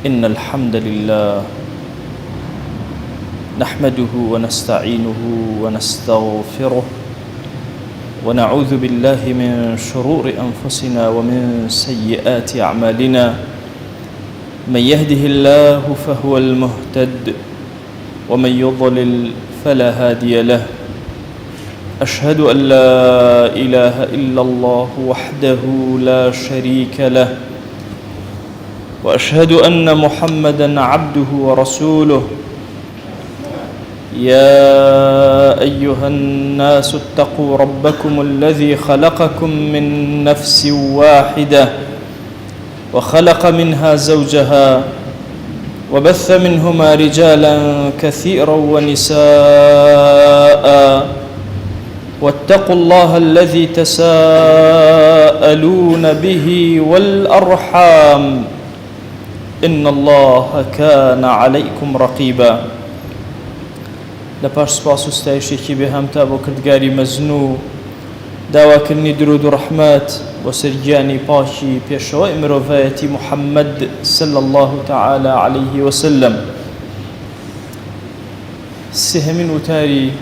إن الحمد لله نحمده ونستعينه ونستغفره ونعوذ بالله من شرور أنفسنا ومن سيئات أعمالنا. من يهده الله فهو المهتد ومن يضلل فلا هادي له. أشهد أن لا إله إلا الله وحده لا شريك له، وأشهد أن محمدًا عبده ورسوله. يا أيها الناس اتقوا ربكم الذي خلقكم من نفس واحدة وخلق منها زوجها وبث منهما رجالا كثيرا ونساء، واتقوا الله الذي تساءلون به والأرحام إن الله كان عليكم رقيبا. لپاش سپاس و ستایشێکی بێهەمتا بۆ کردگاری مەزنوو، داواکردنی درود و ڕەحمەت بۆ سەرگیانی پاکی پێشەوەی مرۆڤایەتی محەممەد صلی الله تعالى عليه وسلم. سێهەمین وتاری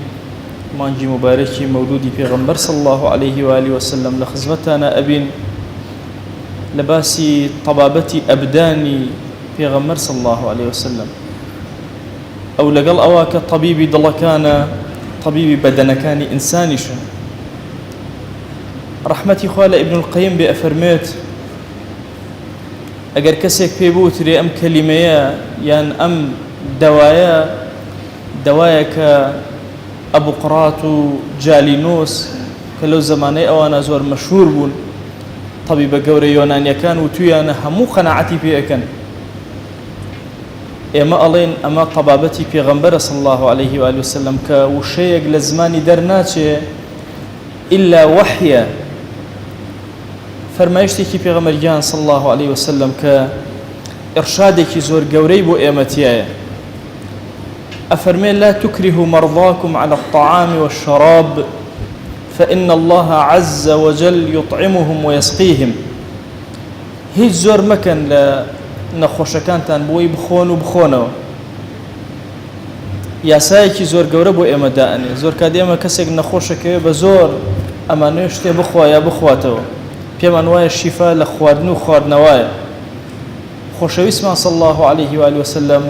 مانگی مبارەکی مەولودی پێغەمبەر صلی الله عليه وآله وسلم لە خزمەتانە ئەبین لە باسی طەبابەتی ئەبدانی پێغەمبەر صلی الله عليه وسلم، ئەو لەگەڵ ئەوە کە طەبیبی دڵەکانە، طەبیبی بەدەنەکانی ئینسانیشە. ڕەحمەتی خوا لە ئیبن القەیم بێ ئەفەرمێت ئەگەر کەسێک پێی بوترێ ئەم کەلیمەیە یان ئەم دەوایە کە ئەبوقڕات و جالینۆس کە لەو زەمانەی ئەوانە زۆر مەشهور بوون، طەبیبە گەورە یۆنانیەکان و تویانە هەموو قەناعەتی پێ ئەکەن. ئێمە ئەڵێن ئەمە طەبابەتی پێغەمبەرە صلی الله عليه وآله وسلم کە وشەیەک لە زمانی دەرناچێ ئیلا وەحیە. فەرمایشتێکی پێغەمبەرگیان صلی الله عليه وسلم کە ئیرشادێکی زۆر گەورەی بۆ ئێمەتیایە. أفرمي لا تكرهوا مرضاكم على الطعام والشراب فإن الله عز وجل يطعمهم ويسقيهم. هیچ زۆر مەکەن لە نەخۆشەکانتان بۆی بخۆن و بخۆنەوە. یاسایەکی زۆر گەورە بۆ ئێمە دائەنێ. زۆر کات ئێمە کەسێک نەخۆشەکەوێ بە زۆر ئەمانوێ شتێ بخوا یا بخواتەوە، پێمان وایە شیفا لە خواردن و خواردنەوەیە. خۆشەویستمان صلی الله عليه وآله وسلم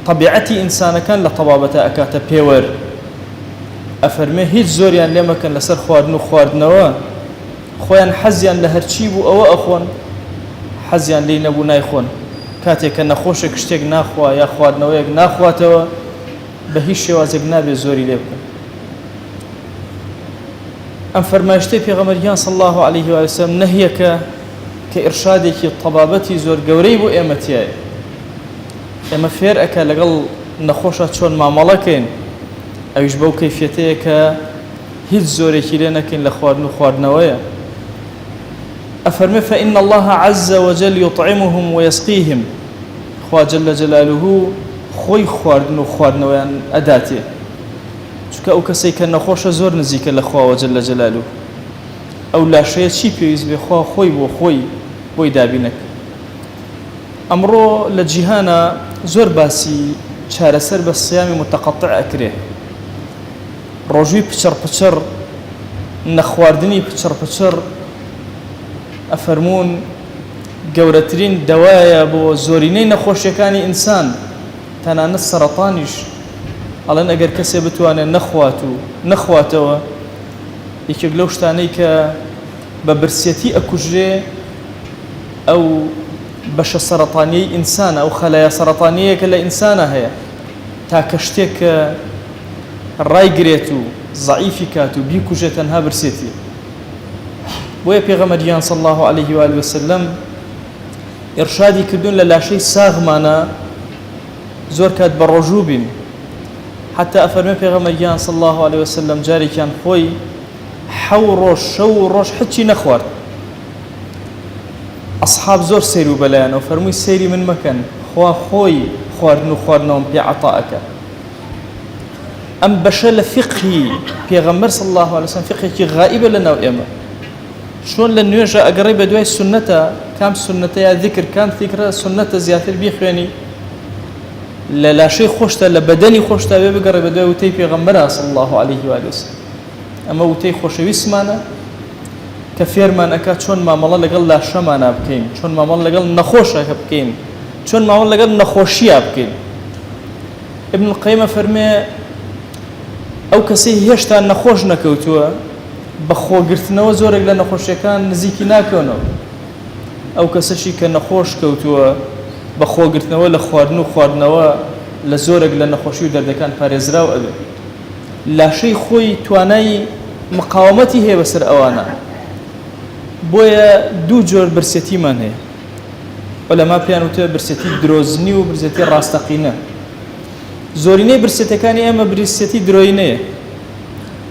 طبیعەتی ئینسانەکان لە طەبابەتە ئەکاتە پێوەر. ئەفەرمێ هیچ زۆریان لێ مەکەن لەسەر خواردن و خواردنەوە، خۆیان حەزیان لە هەرچی بوو ئەوە ئەخۆن، حەزیان لێی نەبوو نایخۆن. کاتێک کە نەخۆشێک شتێک ناخوا یا خواردنەوەیەک ناخواتەوە بە هیچ شێوازێک نابێت زۆری لێ بکەن. ئەم فەرمایشتەی پێغەمبەریان صلی الله عليه وآله وسلم نەهیەکە کە ئیرشادێکی طەبابەتی زۆر گەورەی بۆ ئێمەتیایە. ئێمە فێر ئەکە لەگەڵ نەخۆشە چۆن مامەڵەکەین، ئەویش بەو کەیفیەتەیە کە هیچ زۆرێکی لێ نەکەین لە خواردن و خواردنەوەیە. أفرمي فإن الله عز وجل يطعمهم ويسقيهم. خوا جل جلاله خوي خواردن و خواردنەوەیان ئەداتێ، چونکە ئەو کەسەی کە نەخۆشە زۆر نزیکە لە خواوە جل جلاله. ئەو لاشەیە چی پێویست بێ خوا خۆی بۆ خۆی بۆی دابینەک. ئەمڕۆ لە جیهانە زۆر باسی چارەسەر بە سیامی متەقەطع ئەکرێ. ڕۆژووی پچڕ پچڕ، نەخواردنی پچڕ پچڕ ئەفەرموون گەورەترین دەوایە بۆ زۆرینەی نەخۆشیەکانی ئینسان، تەنانەت سەرەتانیش. ئەڵێن ئەگەر کەسێ بتوانێت نەخواتەوە یەکێک لەو شتانەی کە بە برسێتی ئەکوژرێ ئەو بەشە سەرەتانیەی ئینسانە، ئەو خەلایە سەرەتانیەیە کە لە ئینسانە هەیە، تاکە شتێک کە ڕایگرێت و زەعیفی کات و بیکوژێت تەنها برسێتی. بۆیە پێغەمبەریان صلی الله عليه وآله وسلم ئیرشادی کردوون لە لاشەی ساغمانە زۆر کات بە ڕۆژوو بین. حتا ئەفەرمێ پێغەمبەریان صلی الله عليه وسلم جارێکیان خۆی 7 ڕۆژ 6 ڕۆژ هیچی نەخوارد. ئەصحاب زۆر سەیر و بەلایانەوە فەرمووی سەیری من مەکەن، خوا خۆی خواردن و خواردنەوەم پێ عەتاءەکە. ئەم بەشە لە فقهی پێغەمبەر صلی الله عليه وسلم فقهێکی غائبە لەناو ئێمە. شۆن لە نوێژە ئەگەڕێ بە دوای سنەتە كام سنة يا ذكر كام ذكر سنة زيادة بيخواني لا شيء خوشته لبدني خوشته بقرب بدو وتي في غمرة صلى الله عليه وآله وسلم أما وتي خوش ويسمانا كفير ما نكات شون ما ملا لقل لا شمانا بكين شون ما ملا لقل نخوشة بكين شون ما ملا لقل نخوشية بكين ابن القيم فرمي أو كسي هشتا نخوش نكوتوا بخو قرتنا زورك لنا خوش كان نزيكي ناكونو أو كسشي كان نخوش كوتوا بخو قرتنا ولا خواردنوا لزورك لنا خوشي ودرد كان باريزراو أبي لا شيء خوي تواناي مقاومتي هي بسر أوانا بويا دو جور برسيتي من هي ولا ما بيانو تو برسيتي دروزني وبرسيتي راستقينه زوريني برسيتي كاني أما برسيتي دروينه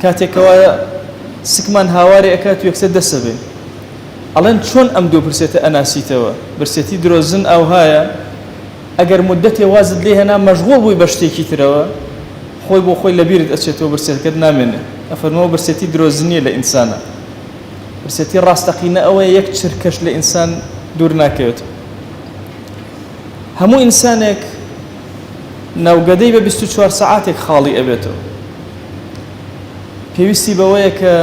كاتكوا سكمان هاواري أكاتو يكسد السبب ألان شون أمدو برسيتي أناسيتوا برسيتي دروزن أو هايا أجر مدتي وازد ليه أنا مشغول بوي بشتكي تروا خوي بو خوي لبيرد أشتو برسيتي كدنا منه أفرمو برسيتي دروزني لإنسانه برسيتي راستقينه أو يكتشر كش لإنسان دورنا كيوت همو إنسانك ناو قديبه 24 ساعاتك خالي أبيتو پێویستی بەوەیە کە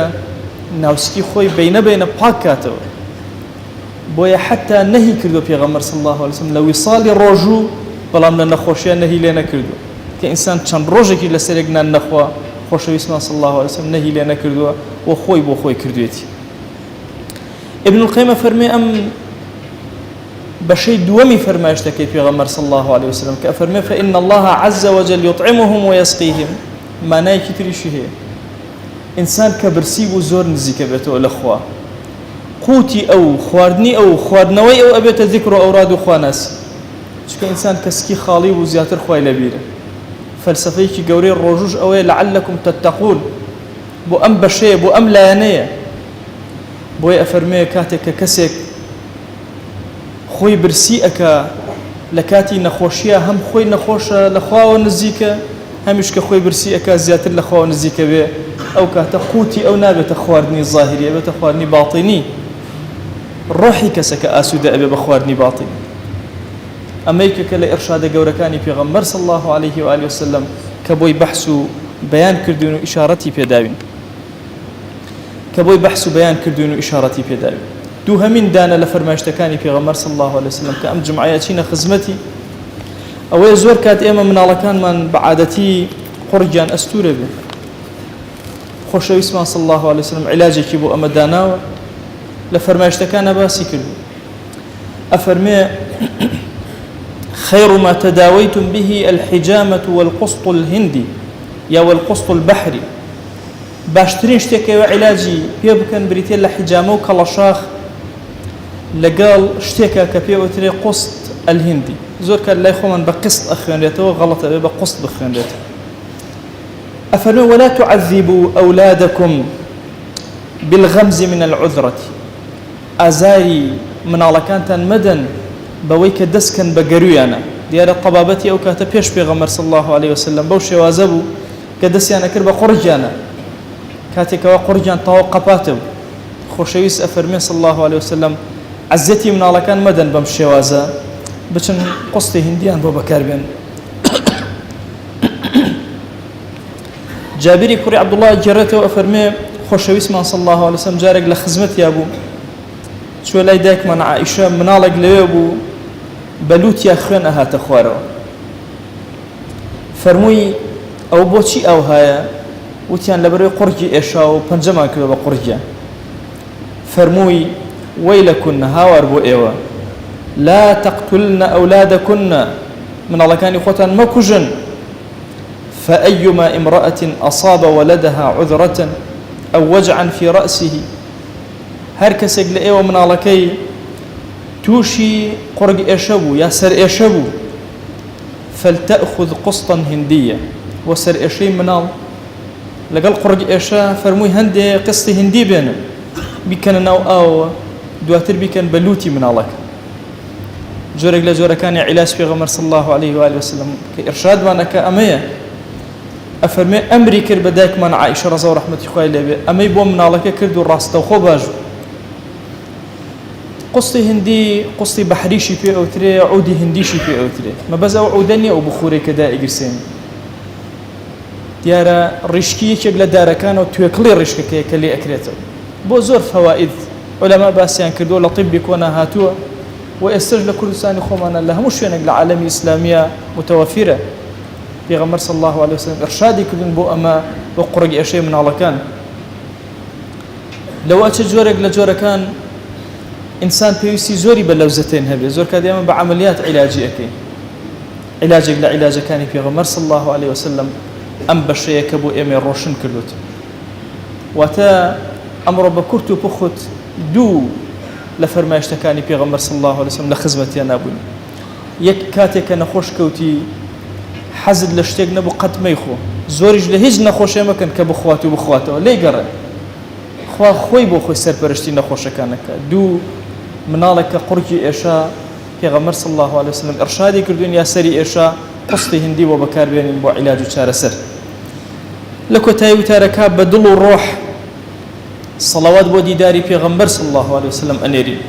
ناوسکی خۆی بینە پاکاتەوە بۆیە حتا نەهی کردو پێغەمبەر صلی الله عليه وسلم لە ویساڵی ڕۆژوو بەڵام لە نەخۆشیان نەهی لێ نەکردووە کە ئینسان چەند ڕۆژێکی لەسەرێک نان نەخوا خۆشەویستمان صلی الله عليه وسلم نەهی لێ نەکردووە و خۆی بۆ خۆی کردوێتی ابن القيم فەرمێ ئەم بەشەی دووەمی فەرمایشتەکەی پێغەمبەر صلی الله عليه وسلم کە فەرمێ فإن الله عز وجل يطعمهم ويسقيهم مانایەکی تریشی هەیە إنسان كبرسيب وزور نزيك أبيته الأخوة قوتي أو خواردني أو خواردنوي أو أبيته ذكر أوراد أخواناس شو إنسان كسكي خالي وزياتر خوي لبيره فلسفيك جوري الرجوج أو لعلكم تتقون بو أم بشيء بو أم لانية بو أفرمي كاتك كسك خوي برسيئك لكاتي نخوشيا هم خوي نخوش لخوا ونزيك همش كخوي برسيئك زياتر لخوا ونزيك به أو كتقوتي أو نابت خواردني ظاهري أبي تخواردني باطني روحي كسك أسود أبي بخواردني باطني أميك كلا إرشاد جوركاني في غمر صلى الله عليه وآله وسلم كبوي بحث بيان كردون إشارتي في داوين كبوي بحث بيان كردون إشارتي في داوين دوها من دانا لفرماشتكاني في غمر صلى الله عليه وسلم كأم جمعياتنا خزمتي أو يزور كات إما من على كان من بعادتي قرجان أستورة به خوشوي اسمه صلى الله عليه وسلم علاجك بو أمدانا لفرماشتكان باسي كردو أفرمي خير ما تداويتم به الحجامة والقسط الهندي يا والقسط البحري باشترين شتكي وعلاجي بيبكن بريتين لحجامة وكالشاخ لقال شتكا كبيوتري قسط الهندي زور كان لا يخومن بقسط أخوان ريته غلط بقسط بخوان ريته أفرمي ولا تعذبوا أولادكم بالغمز من العذرة أزاري من على كانت مدن بويك دسكن بقرويانا ديار الطبابتي أو كاتبيش بيغمر صلى الله عليه وسلم بوشي وازبو كدسيانا كربا قرجانا كاتك وقرجان توقفاته خوشويس أفرمي صلى الله عليه وسلم عزتي من على كان مدن بمشي وازا بچن قصتي هنديان بو بكاربين جابري كوري عبد الله جرته وأفرمي خوشويس من صلى الله عليه وسلم جارك لخزمت يا أبو شو لا يداك من عائشة منالق ليبو بلوت يا أخوان أهات أخواره فرموي أو بوشي أو هايا وتيان لبروي قرجي إيشاو بنجمان كذا بقرجي فرموي ويلكن هاور بو إيوا لا تقتلن أولادكن من الله كان إخوتان مكجن فأيما امرأة أصاب ولدها عذرة أو وجعا في رأسه هركسك لأيوة من الله كي توشي قرق إيشابو يا سر إيشابو فلتأخذ قسطا هندية وسر إيشي منال لقال قرق إيشا فرموي هندي قسط هندي بينا بيكن ناو أو دواتر بيكن بلوتي من الله جورك لجورة كان علاج في غمر صلى الله عليه وآله وسلم كإرشاد وانا كأمية أفرمي أمري كر بدايك من عائشة رضي الله عنها أمي بوم من الله كردو الراس توخو باجو قسطی هندی قسطی بحریشی پێ ئەوترێ عودی هندیشی پێ ئەوترێ مەبەز ئەو عودەنی ئەو بخورێک کە دائیگرسێن دیارە ڕیشکی یەکێک لە دارەکانەوە توێکڵی ڕیشکەکەیە کە لێ ئەکرێتەوە بۆ زۆر فەوائد عولەما باسییان کردووە لە طیبی کۆنا هاتووە و ئێستش لە کوردستانی خۆمانە لە هەموو شوێنێک لە عالەمی ئیسلامیە متەوەفیرە پێغەمبەر صلی الله عليه وسلم ئرشادی کردن بۆ ئەمە بۆ قوڕگی ئێشەی مناڵەکان لەوە چه جۆرێک لە جۆرەکان ئینسان پێویستی زۆری بە لەوزەتێن هەبێت زۆر کات ئێمە بە عەمەلیات عیلاجی ئەەکەین عیلاجێک لە عیلاجەکانی پێغەمبەر صلی الله عليه وسلم ئەم بەشەیە کە بۆ ئێمە ڕۆشن کردوت واتە ئەمڕۆ بە کورت و پوخت دوو لە فەرمایشتەکانی پێغەمبەر صلی الله عليه وسلم لە خزمەتیان نابوون یەک کاتێک کە نەخۆش کەوتی حەزت لە شتێک نەبوو قەت مەیخۆ زۆریش لە هیچ نەخۆشیە مەکەن کە بخوات و بخواتەوە لێی گەڕێ خوا خۆی بۆ خۆی سەرپەرشتی نەخۆشەکانەکە دوو مناڵێک کە قوڕکی ئێشە پێغەمبەر صلی الله عليه وسلم ئەرشادی کردوین یا سەری ئێشە قستی هندی بۆ بەکاربێنین بۆ عیلاج و چارەسەر لە کۆتایی وتارەکە بە دڵ و ڕۆح سەڵاوات بۆ دیداری پێغەمبەر صلی الله عليه وسلم ئەنێرین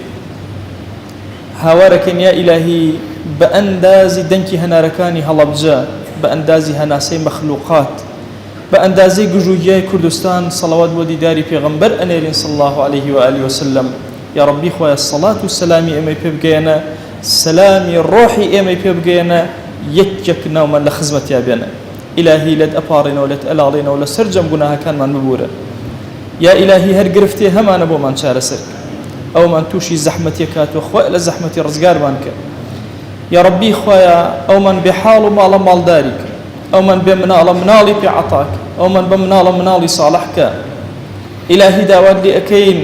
هاوارەکەین یا ئیلاهی بە ئەندازی دەنکی هەنارەکانی هەڵەبجە بە ئەندازی هەناسەی مەخلوقات بە ئەندازەی گژوگیای کوردستان سەڵاوات بۆ دیداری پێغەمبەر ئەنێرین صلی الله عليه وآله وسلم یا ربی خوایە سەڵات و سەلامی ئێمەی پێ بگەێنە سەلامی ڕۆحی ئێمەی پێ بگەێنە یەکێک ناومان لە خزمەتیا بێنە ئیلاهی لەت ئەپاڕێنەوە لەت ئەلاڵێنەوە لە سەرجەم گوناهەکانمان ببورە یا ئیلاهی هەر گرفتێ هەمانە بۆمان چارەسەر ئەومان تووشی زەحمەتیە کاتوە خوای لە زەحمەتی ڕزگارمان کە یا ربی خوایە ئەومان بێ حاڵ و ماڵە ماڵداری کە ئەومان بێ مناڵە مناڵی پێ عەتاک ئەومان بە مناڵە مناڵی ساڵح کە ئیلاهی داوات لێ ئەەکەین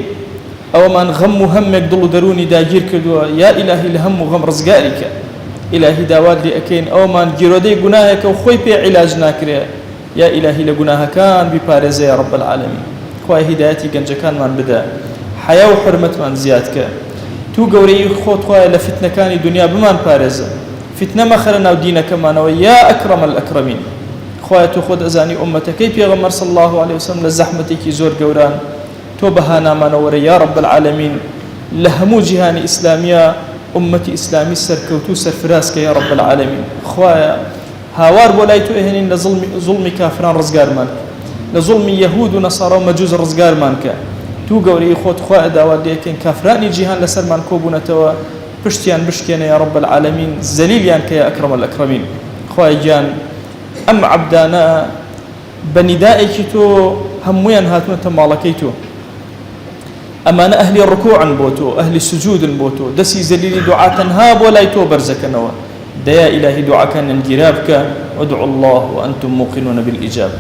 ئەومان غەم و هەمێک دڵ و دەرونی داگیر کردووە یا ئیلاهی لە هەم و غەم ڕزگاری کە ئیلاهی داوات لێ ئەەکەین ئەومان گیرۆدەی گوناهێکە و خۆی پێ عیلاج ناکرێ یا ئیلاهی لە گوناهەکان بیپارێزە یا رب العالمین خوای هیدایەتی گەنجەکانمان بدە حیا و حرمەتمان زیاد کە تو گەورەی خۆت خوایە لە فتنەکانی دنیا بمان پارێزە فتنە مەخەرە ناو دینەکەمانەوە یا ئەکرەم الئەکرەمین خوایە تو خۆت ئەزانی ئومەتەکەی پێغەمبەر صلی الله عليه وسلم لە زەحمەتێکی زۆر گەوران تۆ بەهانامانەوەرە یا رب العالمین لە هەموو جیهانی ئیسلامیە ئومەتی ئیسلامی سەرکەوتو سەرفرازکە یا رب العالمین خوایە هاوار بۆ لای تۆ ئەهێنین لە زوڵمی کافران ڕزگارمان لە زوڵمی یەهود و نەسارا و مەجووز ڕزگارمان کە تو گەورەی خۆت خوایە داوات لێ ئەەکەین کافرانی جیهان لەسەرمان کۆبوونەتەوە پشتیان بشکێنە یا رب العالمین زەلیلیان کە یا ئەکرەم الئەکرەمین خوای گیان ئەم عەبدانە بە نیدائێکی تۆ هەموویان هاتوونەتە ماڵەکەی تۆ ئەمانە ئەهلی ڕکوعن بۆ تۆ ئەهلی سجودن بۆ تۆ دەستی زەلیلی دوعا تەنها بۆ لای تۆ بەرزەکەنەوە دەیا ئیلاهی دوعاکانیان گیرا بکە وادعوا الله وأنتم موقنون بالإجابة